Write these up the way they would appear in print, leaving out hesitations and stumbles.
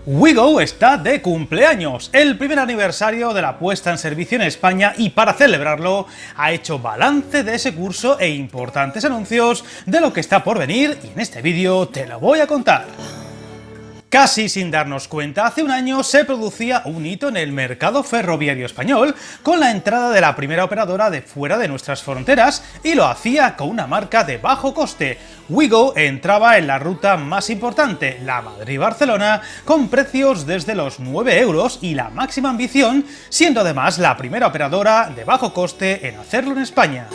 Wigo está de cumpleaños, el primer aniversario de la puesta en servicio en España, y para celebrarlo ha hecho balance de ese curso e importantes anuncios de lo que está por venir, y en este vídeo te lo voy a contar. Casi sin darnos cuenta, hace un año se producía un hito en el mercado ferroviario español con la entrada de la primera operadora de fuera de nuestras fronteras, y lo hacía con una marca de bajo coste. Wigo entraba en la ruta más importante, la Madrid-Barcelona, con precios desde los 9 euros y la máxima ambición, siendo además la primera operadora de bajo coste en hacerlo en España.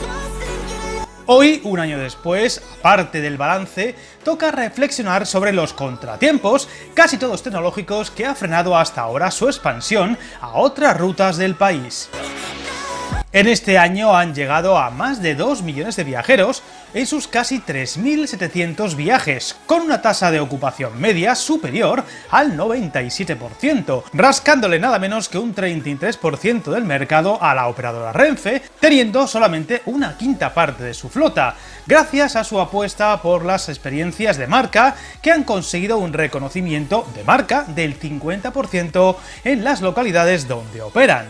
Hoy, un año después, aparte del balance, toca reflexionar sobre los contratiempos, casi todos tecnológicos, que ha frenado hasta ahora su expansión a otras rutas del país. En este año han llegado a más de 2 millones de viajeros en sus casi 3.700 viajes, con una tasa de ocupación media superior al 97%, rascándole nada menos que un 33% del mercado a la operadora Renfe, teniendo solamente una quinta parte de su flota, gracias a su apuesta por las experiencias de marca, que han conseguido un reconocimiento de marca del 50% en las localidades donde operan.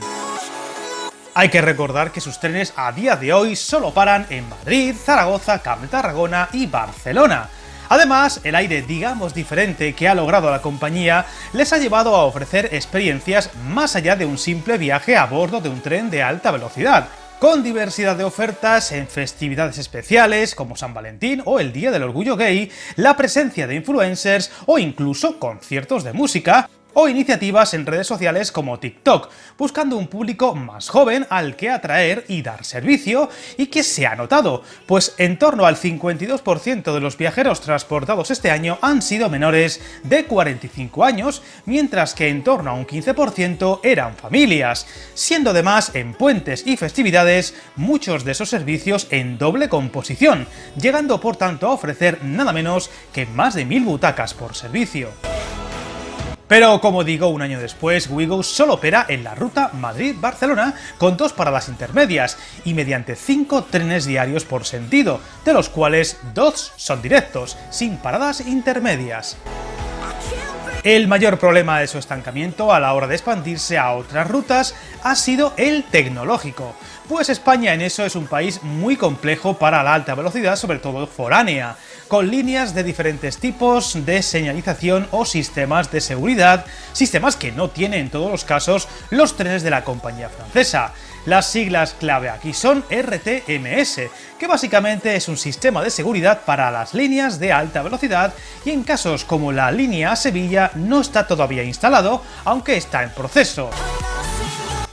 Hay que recordar que sus trenes a día de hoy solo paran en Madrid, Zaragoza, Camp de Tarragona y Barcelona. Además, el aire, digamos, diferente que ha logrado la compañía les ha llevado a ofrecer experiencias más allá de un simple viaje a bordo de un tren de alta velocidad, con diversidad de ofertas en festividades especiales como San Valentín o el Día del Orgullo Gay, la presencia de influencers o incluso conciertos de música, o iniciativas en redes sociales como TikTok, buscando un público más joven al que atraer y dar servicio, y que se ha notado, pues en torno al 52% de los viajeros transportados este año han sido menores de 45 años, mientras que en torno a un 15% eran familias, siendo además en puentes y festividades muchos de esos servicios en doble composición, llegando por tanto a ofrecer nada menos que más de 1000 butacas por servicio. Pero como digo, un año después, Wigo solo opera en la ruta Madrid-Barcelona con 2 paradas intermedias y mediante 5 trenes diarios por sentido, de los cuales 2 son directos, sin paradas intermedias. El mayor problema de su estancamiento a la hora de expandirse a otras rutas ha sido el tecnológico, pues España en eso es un país muy complejo para la alta velocidad, sobre todo foránea, con líneas de diferentes tipos de señalización o sistemas de seguridad, sistemas que no tienen en todos los casos los trenes de la compañía francesa. Las siglas clave aquí son RTMS, que básicamente es un sistema de seguridad para las líneas de alta velocidad, y en casos como la línea a Sevilla no está todavía instalado, aunque está en proceso.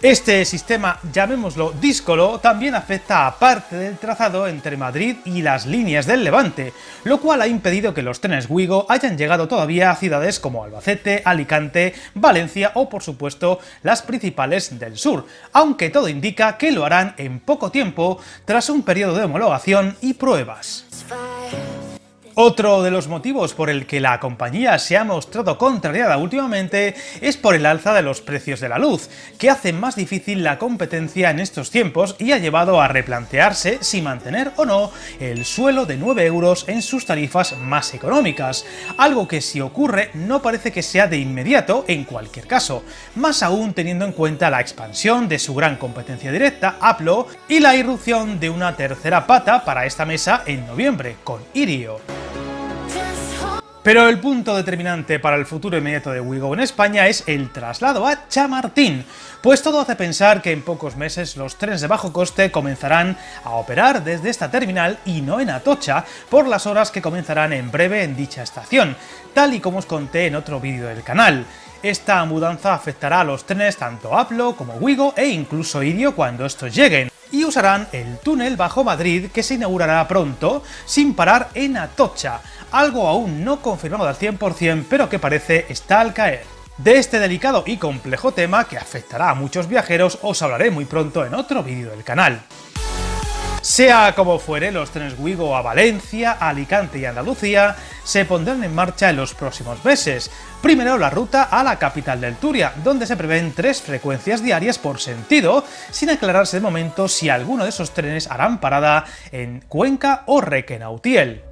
Este sistema, llamémoslo díscolo, también afecta a parte del trazado entre Madrid y las líneas del Levante, lo cual ha impedido que los trenes Wigo hayan llegado todavía a ciudades como Albacete, Alicante, Valencia o, por supuesto, las principales del sur, aunque todo indica que lo harán en poco tiempo tras un periodo de homologación y pruebas. Otro de los motivos por el que la compañía se ha mostrado contrariada últimamente es por el alza de los precios de la luz, que hace más difícil la competencia en estos tiempos y ha llevado a replantearse si mantener o no el suelo de 9 euros en sus tarifas más económicas, algo que, si ocurre, no parece que sea de inmediato en cualquier caso, más aún teniendo en cuenta la expansión de su gran competencia directa, Aplo, y la irrupción de una tercera pata para esta mesa en noviembre, con Irio. Pero el punto determinante para el futuro inmediato de Wigo en España es el traslado a Chamartín, pues todo hace pensar que en pocos meses los trenes de bajo coste comenzarán a operar desde esta terminal y no en Atocha, por las horas que comenzarán en breve en dicha estación, tal y como os conté en otro vídeo del canal. Esta mudanza afectará a los trenes tanto Aplo como Wigo e incluso Irio cuando estos lleguen, y usarán el túnel bajo Madrid, que se inaugurará pronto sin parar en Atocha, algo aún no confirmado al 100%, pero que parece está al caer. De este delicado y complejo tema, que afectará a muchos viajeros, os hablaré muy pronto en otro vídeo del canal. Sea como fuere, los trenes Wigo a Valencia, Alicante y Andalucía se pondrán en marcha en los próximos meses. Primero la ruta a la capital del Turia, donde se prevén 3 frecuencias diarias por sentido, sin aclararse de momento si alguno de esos trenes harán parada en Cuenca o Requena-Utiel.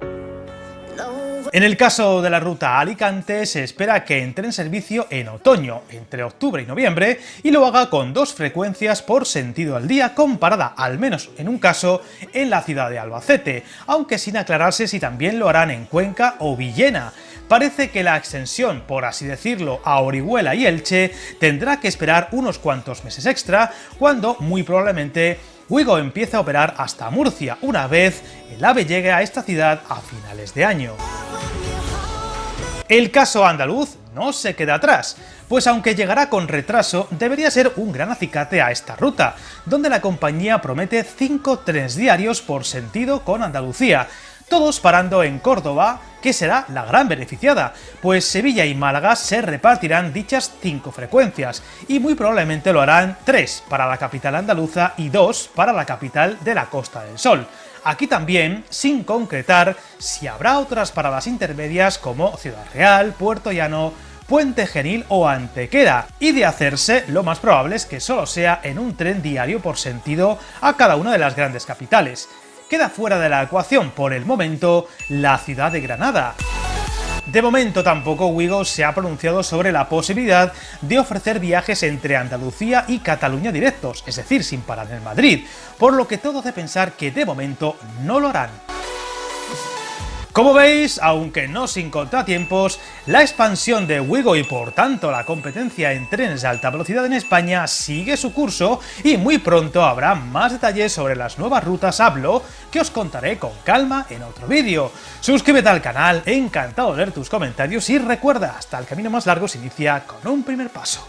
En el caso de la ruta a Alicante, se espera que entre en servicio en otoño, entre octubre y noviembre, y lo haga con 2 frecuencias por sentido al día, con parada, al menos en un caso, en la ciudad de Albacete, aunque sin aclararse si también lo harán en Cuenca o Villena. Parece que la extensión, por así decirlo, a Orihuela y Elche tendrá que esperar unos cuantos meses extra, cuando muy probablemente Wigo empieza a operar hasta Murcia, una vez el AVE llegue a esta ciudad a finales de año. El caso andaluz no se queda atrás, pues aunque llegará con retraso, debería ser un gran acicate a esta ruta, donde la compañía promete 5 trenes diarios por sentido con Andalucía, todos parando en Córdoba, que será la gran beneficiada, pues Sevilla y Málaga se repartirán dichas 5 frecuencias, y muy probablemente lo harán 3 para la capital andaluza y 2 para la capital de la Costa del Sol. Aquí también, sin concretar si habrá otras paradas intermedias como Ciudad Real, Puerto Llano, Puente Genil o Antequera, y de hacerse, lo más probable es que solo sea en un tren diario por sentido a cada una de las grandes capitales. Queda fuera de la ecuación por el momento la ciudad de Granada. De momento tampoco Wigo se ha pronunciado sobre la posibilidad de ofrecer viajes entre Andalucía y Cataluña directos, es decir, sin parar en Madrid, por lo que todo hace pensar que de momento no lo harán. Como veis, aunque no sin contratiempos, la expansión de Wigo y por tanto la competencia en trenes de alta velocidad en España sigue su curso y muy pronto habrá más detalles sobre las nuevas rutas Hablo que os contaré con calma en otro vídeo. Suscríbete al canal, encantado de leer tus comentarios y recuerda, hasta el camino más largo se inicia con un primer paso.